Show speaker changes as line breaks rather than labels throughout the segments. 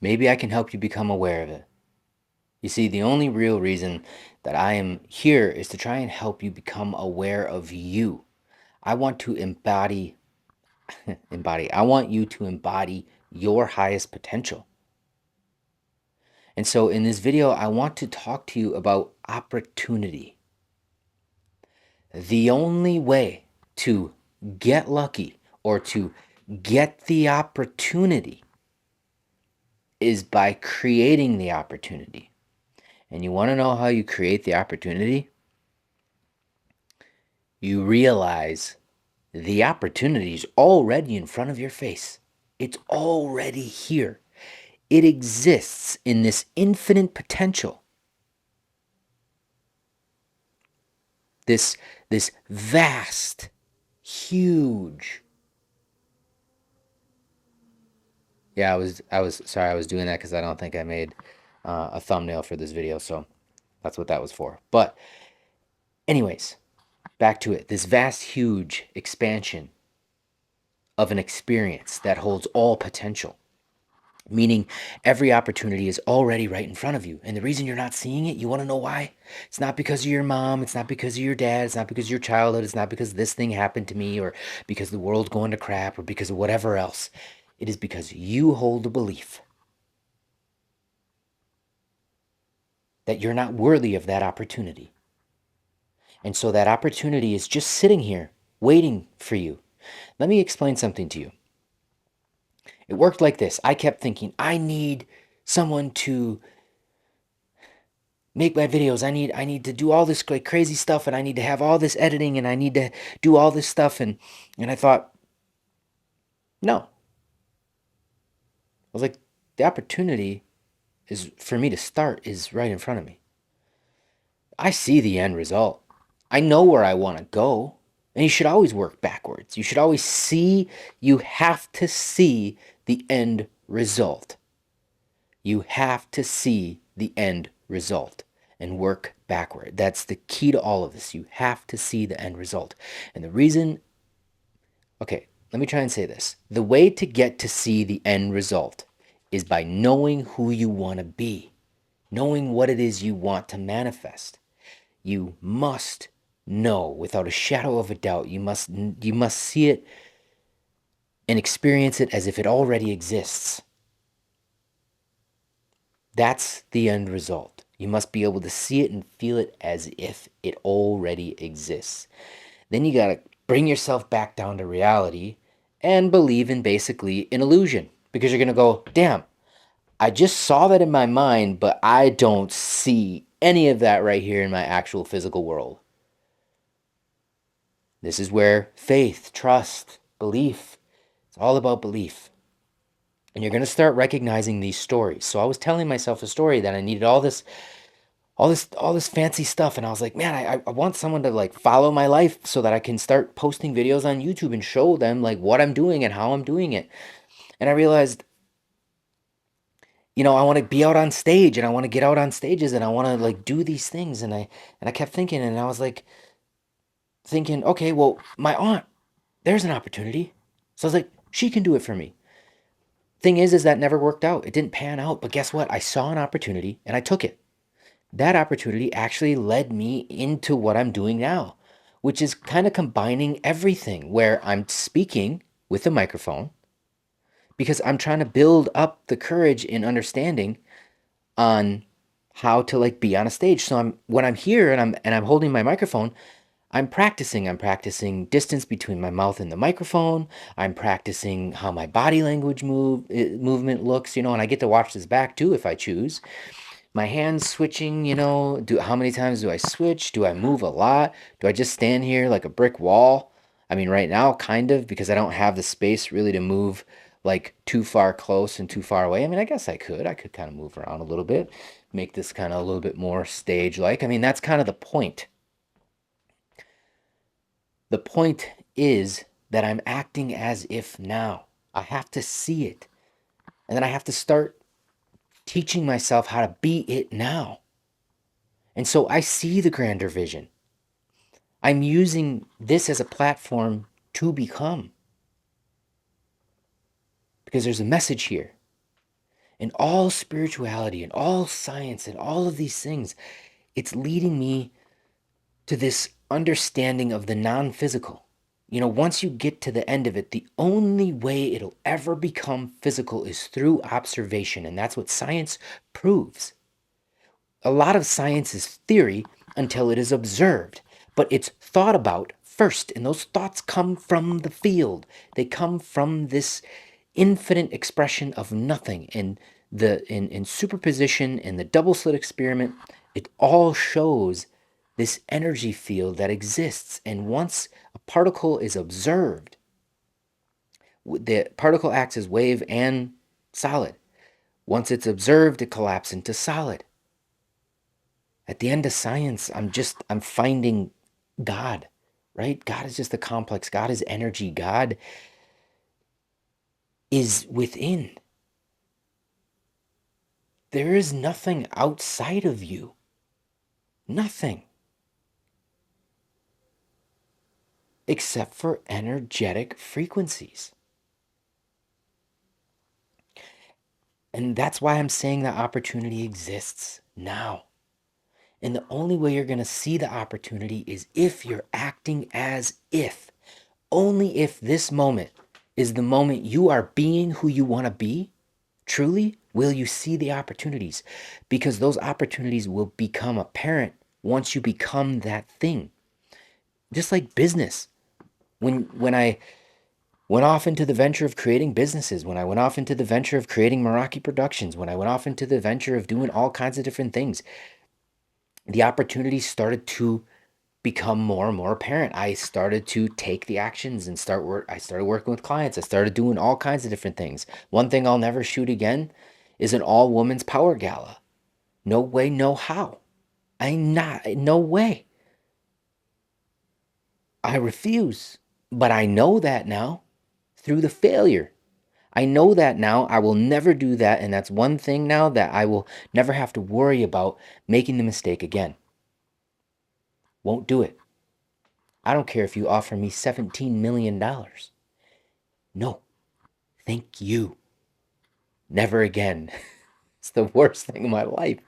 Maybe I can help you become aware of it. You see, the only real reason that I am here is to try and help you become aware of you. I want to I want you to embody your highest potential. And so in this video, I want to talk to you about opportunity. The only way to get lucky or to get the opportunity is by creating the opportunity. And you want to know how you create the opportunity? You realize the opportunity is already in front of your face. It's already here. It exists in this infinite potential. This vast, huge. Yeah, I was sorry, I was doing that because I don't think I made a thumbnail for this video, so that's what that was for. But anyways, back to it. This vast, huge expansion of an experience that holds all potential, meaning every opportunity is already right in front of you. And the reason you're not seeing it, you want to know why? It's not because of your mom, it's not because of your dad, it's not because of your childhood, it's not because this thing happened to me, or because the world's going to crap, or because of whatever else. It is because you hold a belief that you're not worthy of that opportunity. And so that opportunity is just sitting here waiting for you. Let me explain something to you. It worked like this. I kept thinking, I need someone to make my videos. I need to do all this like crazy stuff, and I need to have all this editing, and I need to do all this stuff, and I thought, no. I was like, the opportunity is for me to start is right in front of me. I see the end result. I know where I want to go. And you should always work backwards. You should always see, you have to see the end result. You have to see the end result and work backward. That's the key to all of this. You have to see the end result. And the reason, okay, let me try and say this. The way to get to see the end result is by knowing who you want to be, knowing what it is you want to manifest. You must know without a shadow of a doubt. You must see it and experience it as if it already exists. That's the end result. You must be able to see it and feel it as if it already exists. Then you got to bring yourself back down to reality and believe in basically an illusion, because you're going to go, damn, I just saw that in my mind, but I don't see any of that right here in my actual physical world. This is where faith, trust, belief, it's all about belief. And you're going to start recognizing these stories. So I was telling myself a story that I needed all this fancy stuff, and I was like, man, I want someone to like follow my life so that I can start posting videos on YouTube and show them like what I'm doing and how I'm doing it. And I realized, I want to be out on stage, and I want to get out on stages, and I want to like do these things, and I kept thinking, and I was like thinking, okay, well, my aunt, there's an opportunity. So I was like, she can do it for me. Thing is that never worked out. It didn't pan out, but guess what? I saw an opportunity and I took it. That opportunity actually led me into what I'm doing now, which is kind of combining everything, where I'm speaking with a microphone because I'm trying to build up the courage and understanding on how to like be on a stage. So when I'm here and I'm holding my microphone, I'm practicing. I'm practicing distance between my mouth and the microphone. I'm practicing how my body language movement looks, and I get to watch this back too if I choose. My hands switching, how many times do I switch? Do I move a lot? Do I just stand here like a brick wall? I mean, right now, kind of, because I don't have the space really to move like too far close and too far away. I mean, I guess I could. I could kind of move around a little bit, make this kind of a little bit more stage-like. I mean, that's kind of the point. The point is that I'm acting as if now. I have to see it. And then I have to start teaching myself how to be it now. And so I see the grander vision. I'm using this as a platform to become, because there's a message here. And all spirituality and all science and all of these things, it's leading me to this understanding of the non-physical. Once you get to the end of it, the only way it'll ever become physical is through observation. And that's what science proves. A lot of science is theory until it is observed, but it's thought about first. And those thoughts come from the field, they come from this infinite expression of nothing. And in superposition and the double slit experiment, it all shows this energy field that exists. And once a particle is observed, the particle acts as wave and solid. Once it's observed, it collapses into solid. At the end of science, I'm finding God, right? God is just a complex. God is energy. God is within. There is nothing outside of you. Nothing. Except for energetic frequencies. And that's why I'm saying that opportunity exists now. And the only way you're going to see the opportunity is if you're acting as if. Only if this moment is the moment you are being who you want to be, truly, will you see the opportunities. Because those opportunities will become apparent once you become that thing. Just like business. When I went off into the venture of creating businesses, when I went off into the venture of creating Meraki Productions, when I went off into the venture of doing all kinds of different things, the opportunities started to become more and more apparent. I started to take the actions and start work. I started working with clients. I started doing all kinds of different things. One thing I'll never shoot again is an all women's power gala. No way, no how. No way. I refuse. But I know that now through the failure. I know that now. I will never do that. And that's one thing now that I will never have to worry about making the mistake again. Won't do it. I don't care if you offer me $17 million. No, thank you. Never again. It's the worst thing in my life.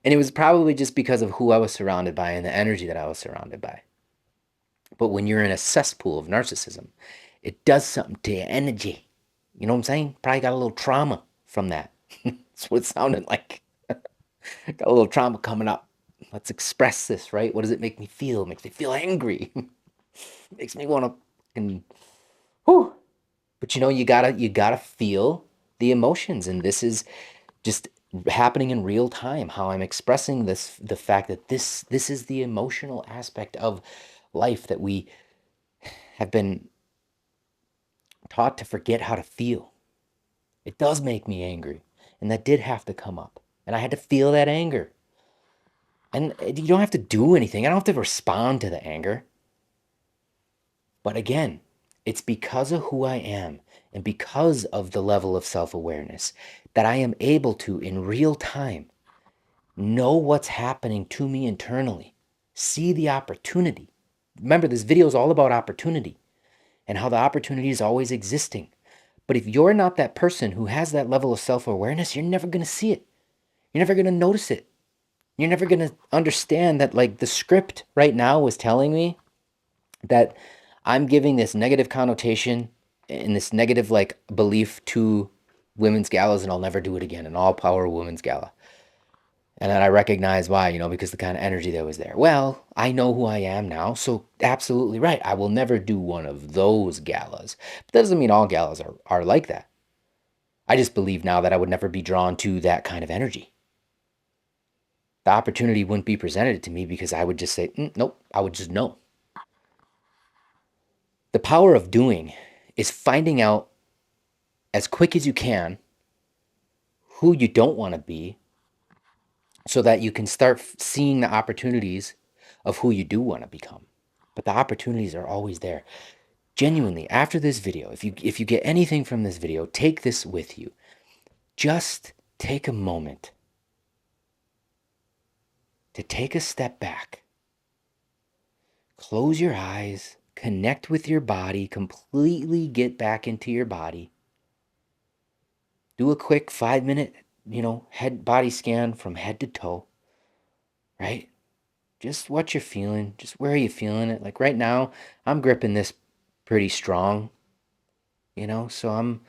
And it was probably just because of who I was surrounded by and the energy that I was surrounded by. But when you're in a cesspool of narcissism, it does something to your energy. You know what I'm saying? Probably got a little trauma from that. That's what it sounded like. Got a little trauma coming up. Let's express this, right? What does it make me feel? It makes me feel angry. Makes me want to fucking whew. But you gotta feel the emotions. And this is just happening in real time, how I'm expressing the fact that this is the emotional aspect of life that we have been taught to forget how to feel. It does make me angry, and that did have to come up, and I had to feel that anger. And you don't have to do anything. I don't have to respond to the anger. But again, it's because of who I am and because of the level of self-awareness that I am able to, in real time, know what's happening to me internally, see the opportunity. Remember, this video is all about opportunity and how the opportunity is always existing. But if you're not that person who has that level of self-awareness, you're never going to see it. You're never going to notice it. You're never going to understand that, like, the script right now was telling me that I'm giving this negative connotation and this negative, like, belief to women's galas, and I'll never do it again, an all-power women's gala. And then I recognize why, because the kind of energy that was there. Well, I know who I am now, so absolutely right. I will never do one of those galas. But that doesn't mean all galas are like that. I just believe now that I would never be drawn to that kind of energy. The opportunity wouldn't be presented to me because I would just say, nope, I would just know. The power of doing is finding out as quick as you can who you don't want to be so that you can start seeing the opportunities of who you do want to become. But the opportunities are always there. Genuinely, after this video, if you get anything from this video, take this with you. Just take a moment to take a step back. Close your eyes, connect with your body, completely get back into your body. Do a quick 5 minute, head body scan from head to toe, right? Just what you're feeling, just where are you feeling it. Like right now, I'm gripping this pretty strong, so I'm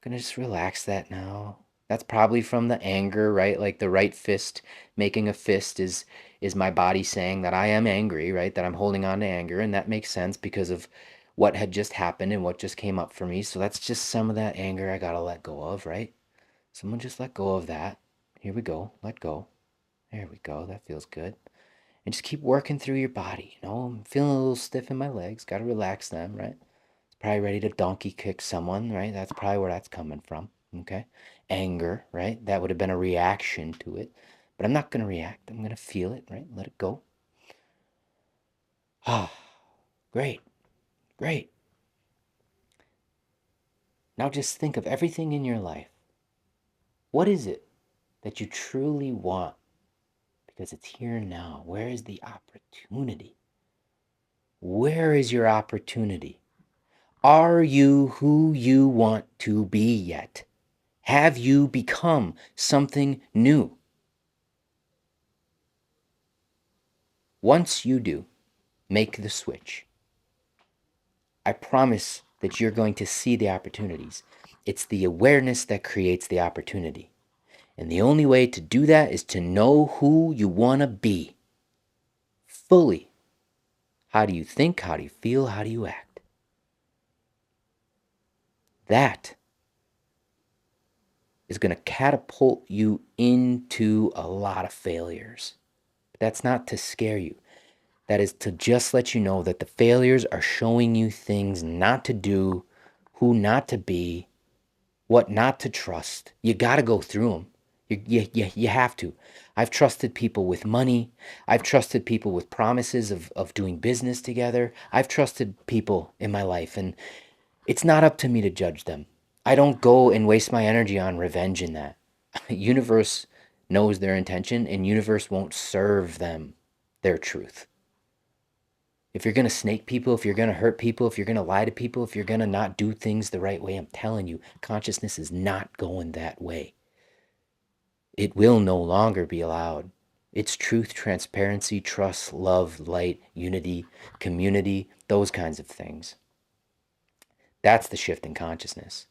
gonna just relax that now. That's probably from the anger, right? Like the right fist, making a fist is my body saying that I am angry, right? That I'm holding on to anger, and that makes sense because of what had just happened and what just came up for me. So that's just some of that anger I gotta let go of, right? Someone just let go of that. Here we go. Let go. There we go. That feels good. And just keep working through your body. I'm feeling a little stiff in my legs. Got to relax them, right? Probably ready to donkey kick someone, right? That's probably where that's coming from. Okay. Anger, right? That would have been a reaction to it. But I'm not going to react. I'm going to feel it, right? Let it go. Ah, great. Great. Now just think of everything in your life. What is it that you truly want? Because it's here now. Where is the opportunity? Where is your opportunity? Are you who you want to be yet? Have you become something new? Once you do, make the switch. I promise that you're going to see the opportunities. It's the awareness that creates the opportunity. And the only way to do that is to know who you want to be fully. How do you think? How do you feel? How do you act? That is going to catapult you into a lot of failures. But that's not to scare you. That is to just let you know that the failures are showing you things not to do, who not to be, what not to trust. You got to go through them. You have to. I've trusted people with money. I've trusted people with promises of doing business together. I've trusted people in my life, and it's not up to me to judge them. I don't go and waste my energy on revenge in that. Universe knows their intention, and universe won't serve them their truth. If you're going to snake people, if you're going to hurt people, if you're going to lie to people, if you're going to not do things the right way, I'm telling you, consciousness is not going that way. It will no longer be allowed. It's truth, transparency, trust, love, light, unity, community, those kinds of things. That's the shift in consciousness.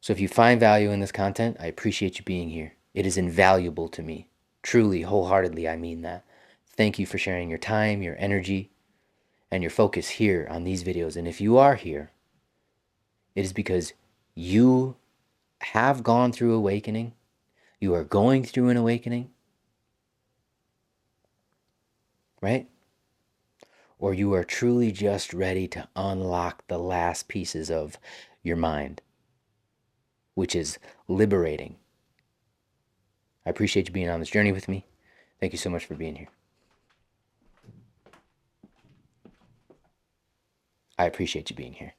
So if you find value in this content, I appreciate you being here. It is invaluable to me. Truly, wholeheartedly, I mean that. Thank you for sharing your time, your energy, and your focus here on these videos. And if you are here, it is because you have gone through awakening, you are going through an awakening, right? Or you are truly just ready to unlock the last pieces of your mind, which is liberating. I appreciate you being on this journey with me. Thank you so much for being here. I appreciate you being here.